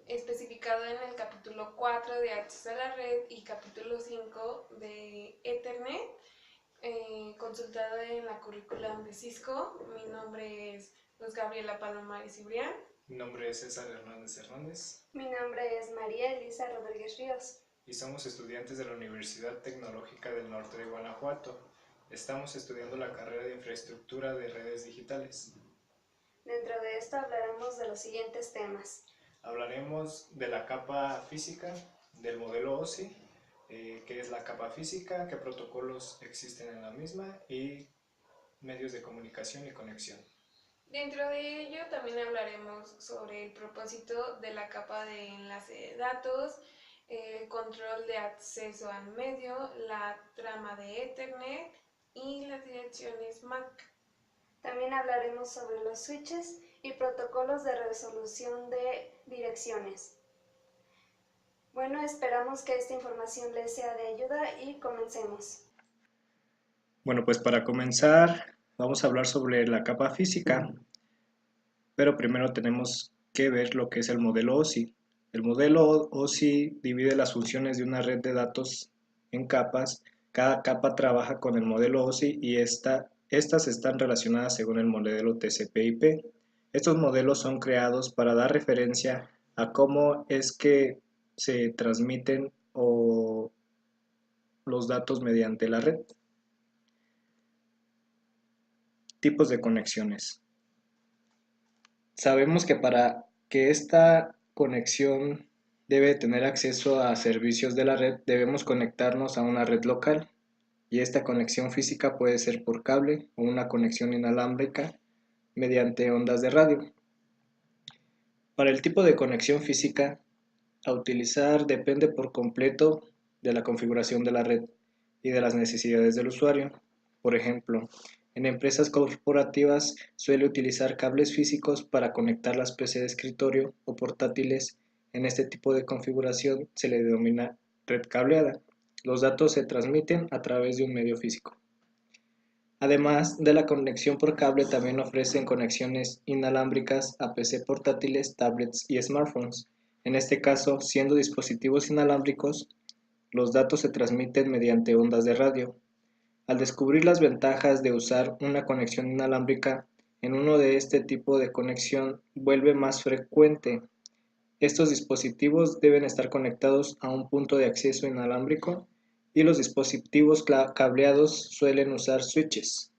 especificado en el capítulo 4 de acceso a la red y capítulo 5 de Ethernet, consultado en la currículum de Cisco. Mi nombre es Luz Gabriela Palomares Cibrián. Mi nombre es César Hernández Hernández. Mi nombre es María Elisa Rodríguez Ríos. Y somos estudiantes de la Universidad Tecnológica del Norte de Guanajuato. Estamos estudiando la carrera de Infraestructura de Redes Digitales. Dentro de esto hablaremos de los siguientes temas. Hablaremos de la capa física, del modelo OSI, qué es la capa física, qué protocolos existen en la misma y medios de comunicación y conexión. Dentro de ello también hablaremos sobre el propósito de la capa de enlace de datos, el control de acceso al medio, la trama de Ethernet y las direcciones MAC. También hablaremos sobre los switches y protocolos de resolución de direcciones. Bueno, esperamos que esta información les sea de ayuda y comencemos. Bueno, pues para comenzar vamos a hablar sobre la capa física, pero primero tenemos que ver lo que es el modelo OSI. El modelo OSI divide las funciones de una red de datos en capas. Cada capa trabaja con el modelo OSI y estas están relacionadas según el modelo TCP/IP. Estos modelos son creados para dar referencia a cómo es que se transmiten los datos mediante la red. Tipos de conexiones. Sabemos que para que esta conexión debe tener acceso a servicios de la red, debemos conectarnos a una red local, y esta conexión física puede ser por cable o una conexión inalámbrica mediante ondas de radio. Para el tipo de conexión física a utilizar depende por completo de la configuración de la red y de las necesidades del usuario. Por ejemplo, en empresas corporativas suele utilizar cables físicos para conectar las PC de escritorio o portátiles. En este tipo de configuración se le denomina red cableada. Los datos se transmiten a través de un medio físico. Además de la conexión por cable, también ofrecen conexiones inalámbricas a PC portátiles, tablets y smartphones. En este caso, siendo dispositivos inalámbricos, los datos se transmiten mediante ondas de radio. Al descubrir las ventajas de usar una conexión inalámbrica, en uno de este tipo de conexión vuelve más frecuente. Estos dispositivos deben estar conectados a un punto de acceso inalámbrico y los dispositivos cableados suelen usar switches.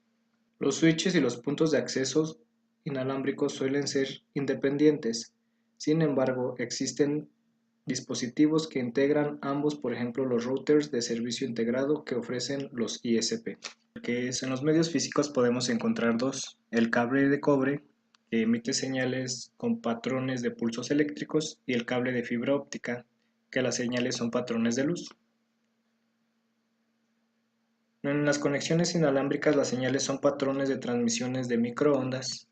Los switches y los puntos de acceso inalámbricos suelen ser independientes. Sin embargo, existen dispositivos que integran ambos, por ejemplo los routers de servicio integrado que ofrecen los ISP. En los medios físicos podemos encontrar dos: el cable de cobre, que emite señales con patrones de pulsos eléctricos, y el cable de fibra óptica, que las señales son patrones de luz. En las conexiones inalámbricas las señales son patrones de transmisiones de microondas.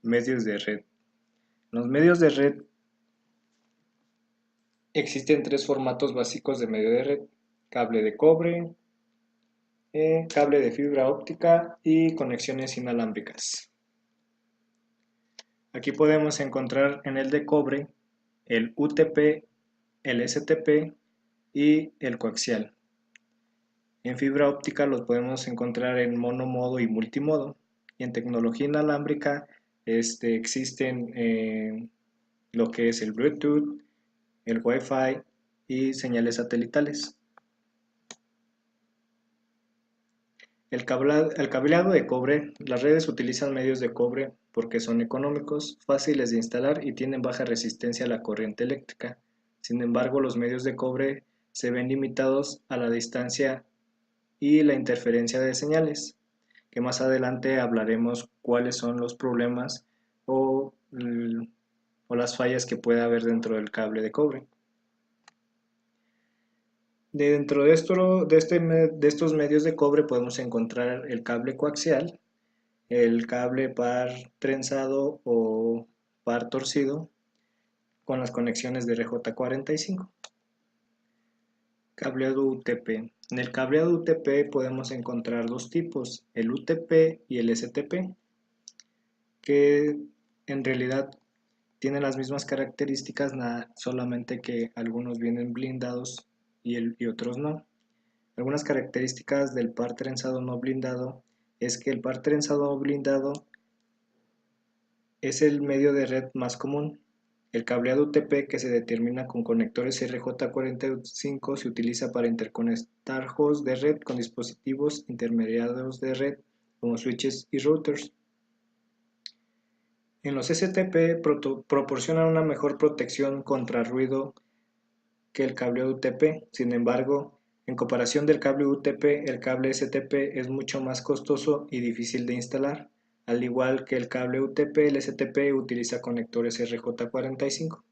Medios de red. Los medios de red existen tres formatos básicos de medio de red: cable de cobre, cable de fibra óptica y conexiones inalámbricas. Aquí podemos encontrar en el de cobre el UTP, el STP y el coaxial. En fibra óptica los podemos encontrar en monomodo y multimodo. Y en tecnología inalámbrica existen lo que es el Bluetooth, el Wi-Fi y señales satelitales. El cableado de cobre. Las redes utilizan medios de cobre porque son económicos, fáciles de instalar y tienen baja resistencia a la corriente eléctrica. Sin embargo, los medios de cobre se ven limitados a la distancia y la interferencia de señales, que más adelante hablaremos cuáles son los problemas o las fallas que puede haber dentro del cable de cobre. Dentro de estos medios de cobre podemos encontrar el cable coaxial, el cable par trenzado o par torcido con las conexiones de RJ45. Cableado UTP. En el cableado UTP podemos encontrar dos tipos: el UTP y el STP. que en realidad tienen las mismas características, solamente que algunos vienen blindados y otros no. Algunas características del par trenzado no blindado es que el par trenzado no blindado es el medio de red más común. El cableado UTP, que se determina con conectores RJ45, se utiliza para interconectar hosts de red con dispositivos intermediarios de red como switches y routers. En los STP proporcionan una mejor protección contra ruido que el cable UTP. Sin embargo, en comparación del cable UTP, el cable STP es mucho más costoso y difícil de instalar. Al igual que el cable UTP, el STP utiliza conectores RJ45.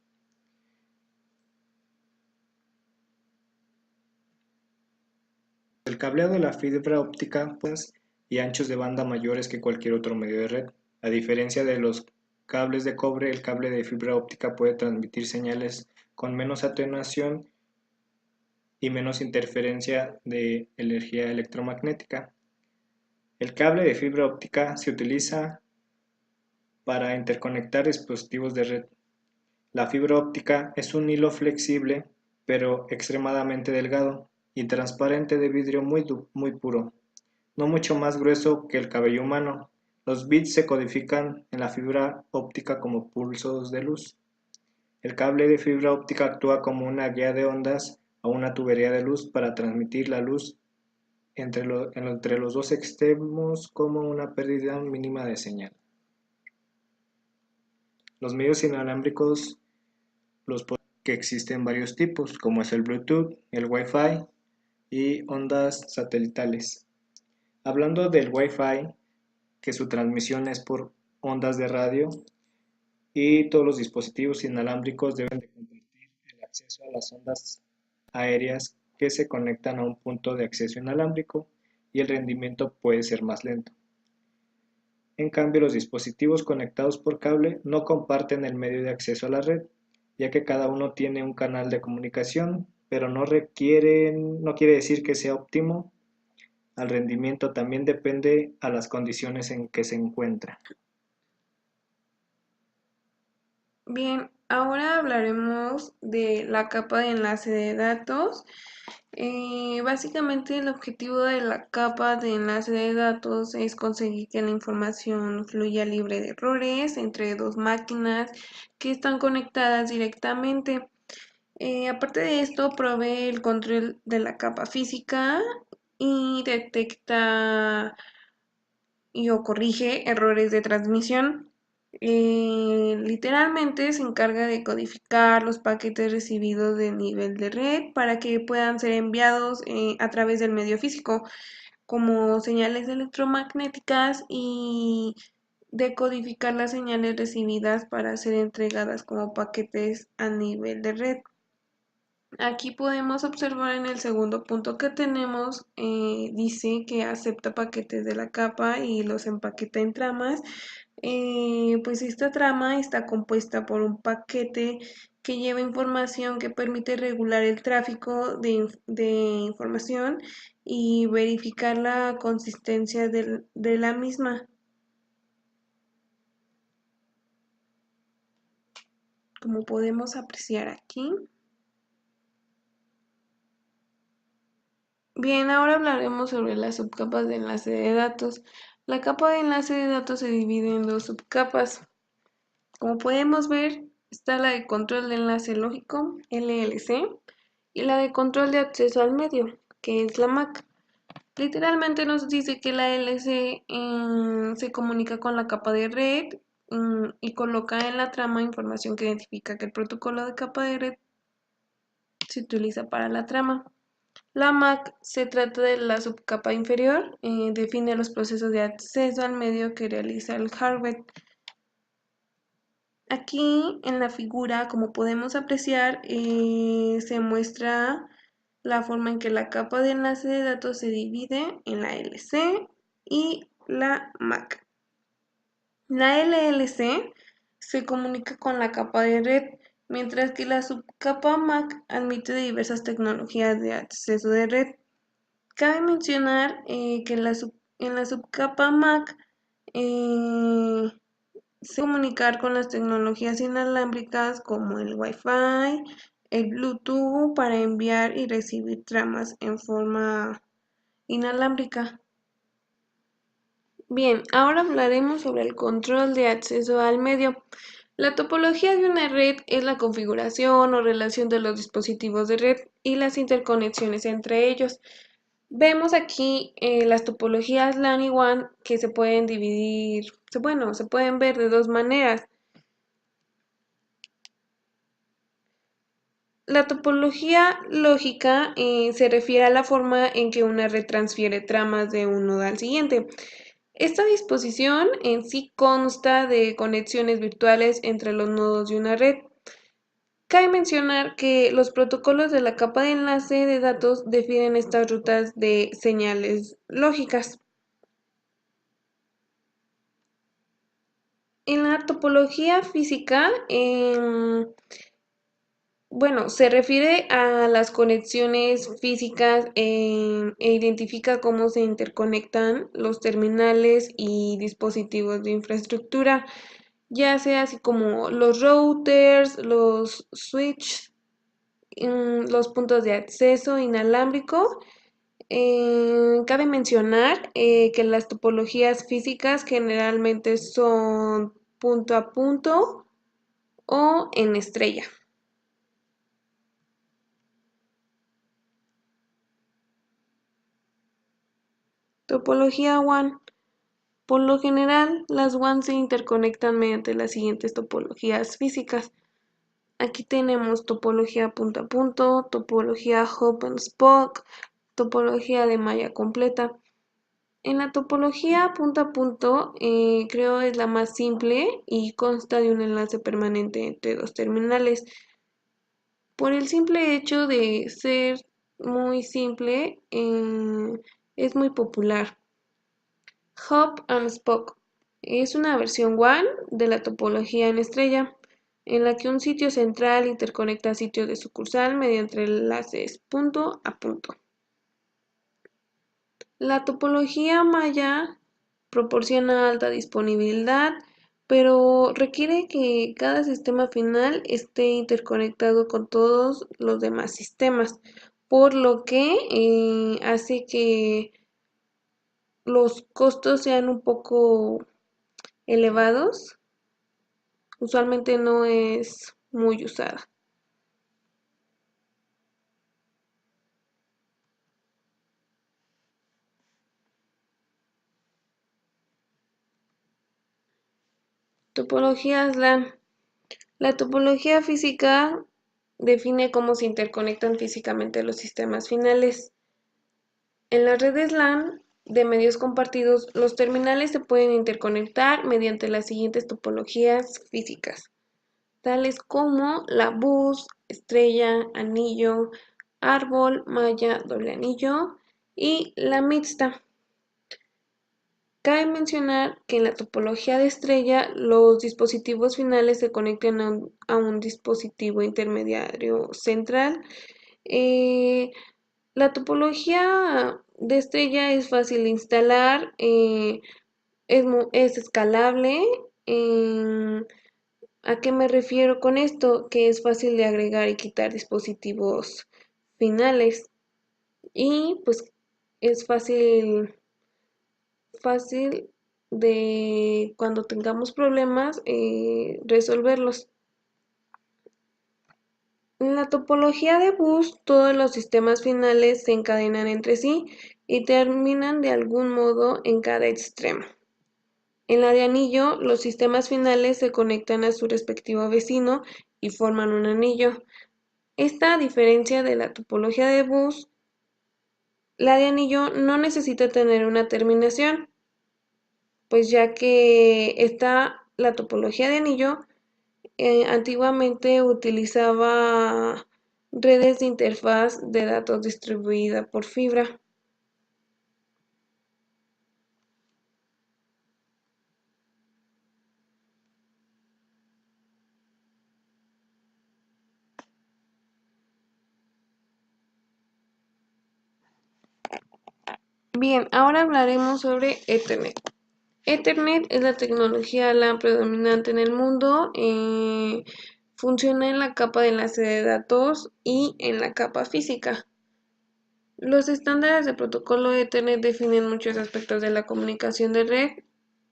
El cableado de la fibra óptica pues, y anchos de banda mayores que cualquier otro medio de red. A diferencia de los cables de cobre, el cable de fibra óptica puede transmitir señales con menos atenuación y menos interferencia de energía electromagnética. El cable de fibra óptica se utiliza para interconectar dispositivos de red. La fibra óptica es un hilo flexible, pero extremadamente delgado y transparente de vidrio muy puro, no mucho más grueso que el cabello humano. Los bits se codifican en la fibra óptica como pulsos de luz. El cable de fibra óptica actúa como una guía de ondas o una tubería de luz para transmitir la luz entre los dos extremos como una pérdida mínima de señal. Los medios inalámbricos, que existen varios tipos, como es el Bluetooth, el Wi-Fi y ondas satelitales. Hablando del Wi-Fi, que su transmisión es por ondas de radio, y todos los dispositivos inalámbricos deben de compartir el acceso a las ondas aéreas que se conectan a un punto de acceso inalámbrico y el rendimiento puede ser más lento. En cambio, los dispositivos conectados por cable no comparten el medio de acceso a la red, ya que cada uno tiene un canal de comunicación, pero no quiere decir que sea óptimo. Al rendimiento también depende a las condiciones en que se encuentra. Bien, ahora hablaremos de la capa de enlace de datos. Básicamente el objetivo de la capa de enlace de datos es conseguir que la información fluya libre de errores entre dos máquinas que están conectadas directamente. Aparte de esto, provee el control de la capa física y detecta y o corrige errores de transmisión. Literalmente se encarga de codificar los paquetes recibidos del nivel de red para que puedan ser enviados a través del medio físico, como señales electromagnéticas, y decodificar las señales recibidas para ser entregadas como paquetes a nivel de red. Aquí podemos observar en el segundo punto que tenemos, dice que acepta paquetes de la capa y los empaqueta en tramas. Pues esta trama está compuesta por un paquete que lleva información que permite regular el tráfico de información y verificar la consistencia de la misma. Como podemos apreciar aquí. Bien, ahora hablaremos sobre las subcapas de enlace de datos. La capa de enlace de datos se divide en dos subcapas. Como podemos ver, está la de control de enlace lógico, LLC, y la de control de acceso al medio, que es la MAC. Literalmente nos dice que la LC se comunica con la capa de red y coloca en la trama información que identifica que el protocolo de capa de red se utiliza para la trama. La MAC se trata de la subcapa inferior, define los procesos de acceso al medio que realiza el hardware. Aquí en la figura, como podemos apreciar, se muestra la forma en que la capa de enlace de datos se divide en la LC y la MAC. La LLC se comunica con la capa de red, mientras que la subcapa MAC admite diversas tecnologías de acceso de red. Cabe mencionar que en la subcapa MAC se comunicar con las tecnologías inalámbricas como el Wi-Fi, el Bluetooth para enviar y recibir tramas en forma inalámbrica. Bien, ahora hablaremos sobre el control de acceso al medio. La topología de una red es la configuración o relación de los dispositivos de red y las interconexiones entre ellos. Vemos aquí las topologías LAN y WAN que se pueden dividir, se pueden ver de dos maneras. La topología lógica se refiere a la forma en que una red transfiere tramas de un nodo al siguiente. Esta disposición en sí consta de conexiones virtuales entre los nodos de una red. Cabe mencionar que los protocolos de la capa de enlace de datos definen estas rutas de señales lógicas. En la topología física, se refiere a las conexiones físicas e identifica cómo se interconectan los terminales y dispositivos de infraestructura, ya sea así como los routers, los switches, los puntos de acceso inalámbrico. Cabe mencionar que las topologías físicas generalmente son punto a punto o en estrella. Topología WAN. Por lo general, las WAN se interconectan mediante las siguientes topologías físicas. Aquí tenemos topología punto a punto, topología hub and spoke, topología de malla completa. En la topología punto a punto, creo es la más simple y consta de un enlace permanente entre dos terminales. Por el simple hecho de ser muy simple, es muy popular. Hub and Spoke es una versión WAN de la topología en estrella, en la que un sitio central interconecta sitios de sucursal mediante enlaces punto a punto. La topología malla proporciona alta disponibilidad, pero requiere que cada sistema final esté interconectado con todos los demás sistemas, por lo que hace que los costos sean un poco elevados. Usualmente no es muy usada. Topologías LAN. La topología física define cómo se interconectan físicamente los sistemas finales. En las redes LAN de medios compartidos, los terminales se pueden interconectar mediante las siguientes topologías físicas, tales como la bus, estrella, anillo, árbol, malla, doble anillo y la mixta. Cabe mencionar que en la topología de estrella los dispositivos finales se conectan a un dispositivo intermediario central. La topología de estrella es fácil de instalar, es escalable. ¿A qué me refiero con esto? Que es fácil de agregar y quitar dispositivos finales y pues es fácil de cuando tengamos problemas resolverlos. En la topología de bus, todos los sistemas finales se encadenan entre sí y terminan de algún modo en cada extremo. En la de anillo, los sistemas finales se conectan a su respectivo vecino y forman un anillo. Esta, a diferencia de la topología de bus, la de anillo no necesita tener una terminación, pues ya que la topología de anillo antiguamente utilizaba redes de interfaz de datos distribuida por fibra. Bien, ahora hablaremos sobre Ethernet. Ethernet es la tecnología predominante en el mundo. Funciona en la capa de enlace de datos y en la capa física. Los estándares de protocolo Ethernet definen muchos aspectos de la comunicación de red,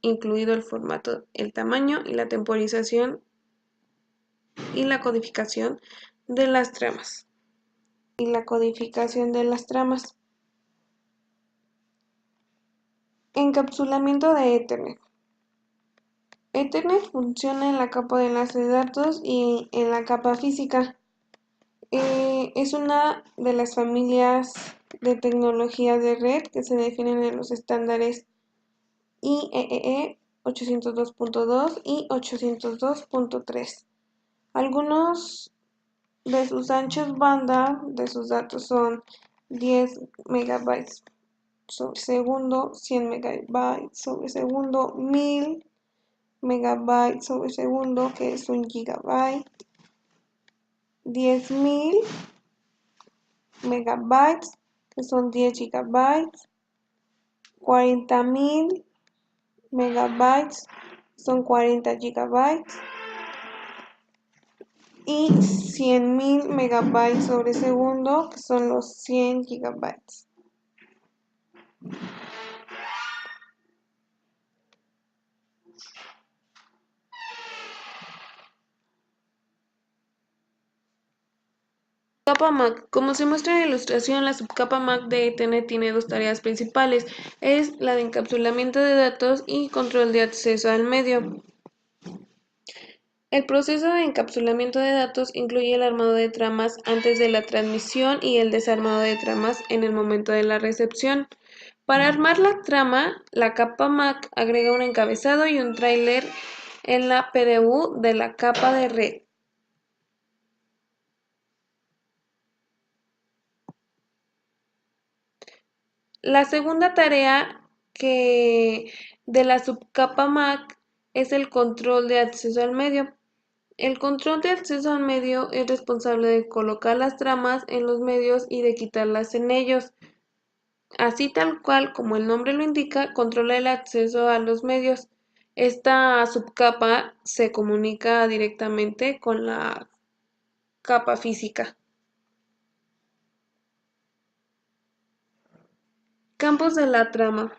incluido el formato, el tamaño y la temporización y la codificación de las tramas. Encapsulamiento de Ethernet. Ethernet funciona en la capa de enlace de datos y en la capa física. Es una de las familias de tecnologías de red que se definen en los estándares IEEE 802.2 y 802.3. Algunos de sus anchos banda de sus datos son 10 megabytes sobre segundo, 100 megabytes sobre segundo, 1000 megabytes sobre segundo, que es un gigabyte, 10.000 megabytes, que son 10 gigabytes, 40.000 megabytes, son 40 gigabytes, y 100.000 megabytes sobre segundo, que son los 100 gigabytes. Capa MAC. Como se muestra en la ilustración, la subcapa MAC de Ethernet tiene dos tareas principales. Es la de encapsulamiento de datos y control de acceso al medio. El proceso de encapsulamiento de datos incluye el armado de tramas antes de la transmisión y el desarmado de tramas en el momento de la recepción. Para armar la trama, la capa MAC agrega un encabezado y un tráiler en la PDU de la capa de red. La segunda tarea de la subcapa MAC es el control de acceso al medio. El control de acceso al medio es responsable de colocar las tramas en los medios y de quitarlas en ellos. Así tal cual como el nombre lo indica, controla el acceso a los medios. Esta subcapa se comunica directamente con la capa física. Campos de la trama.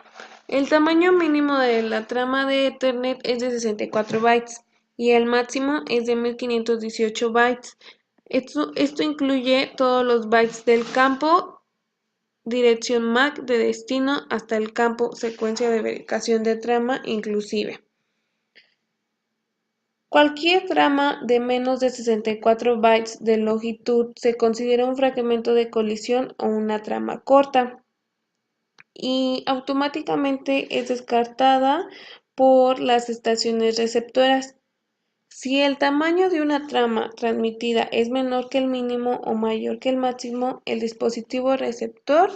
El tamaño mínimo de la trama de Ethernet es de 64 bytes y el máximo es de 1518 bytes. Esto incluye todos los bytes del campo dirección MAC de destino hasta el campo secuencia de verificación de trama inclusive. Cualquier trama de menos de 64 bytes de longitud se considera un fragmento de colisión o una trama corta y automáticamente es descartada por las estaciones receptoras. Si el tamaño de una trama transmitida es menor que el mínimo o mayor que el máximo, el dispositivo receptor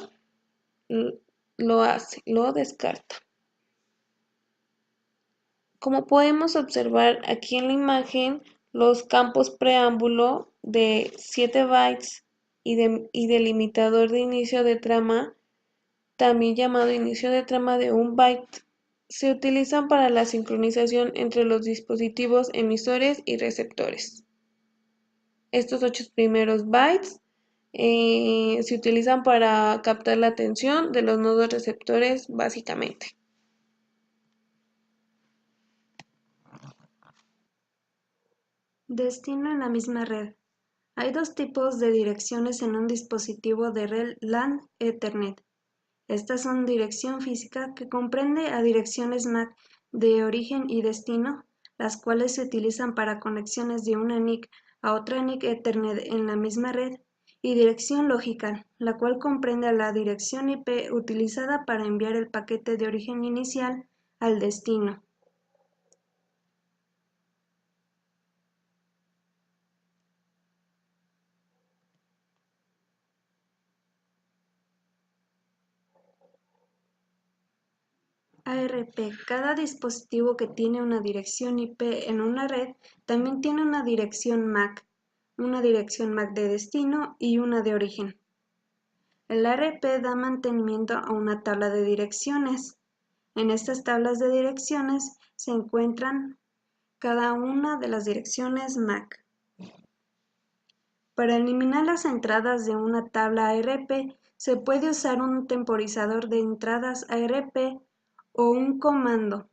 lo descarta. Como podemos observar aquí en la imagen, los campos preámbulo de 7 bytes y delimitador de inicio de trama, también llamado inicio de trama de 1 byte, se utilizan para la sincronización entre los dispositivos emisores y receptores. Estos 8 primeros bytes se utilizan para captar la atención de los nodos receptores básicamente. Destino en la misma red. Hay dos tipos de direcciones en un dispositivo de red LAN Ethernet. Estas son dirección física, que comprende a direcciones MAC de origen y destino, las cuales se utilizan para conexiones de una NIC a otra NIC Ethernet en la misma red, y dirección lógica, la cual comprende a la dirección IP utilizada para enviar el paquete de origen inicial al destino. ARP. Cada dispositivo que tiene una dirección IP en una red también tiene una dirección MAC de destino y una de origen. El ARP da mantenimiento a una tabla de direcciones. En estas tablas de direcciones se encuentran cada una de las direcciones MAC. Para eliminar las entradas de una tabla ARP, se puede usar un temporizador de entradas ARP o un comando.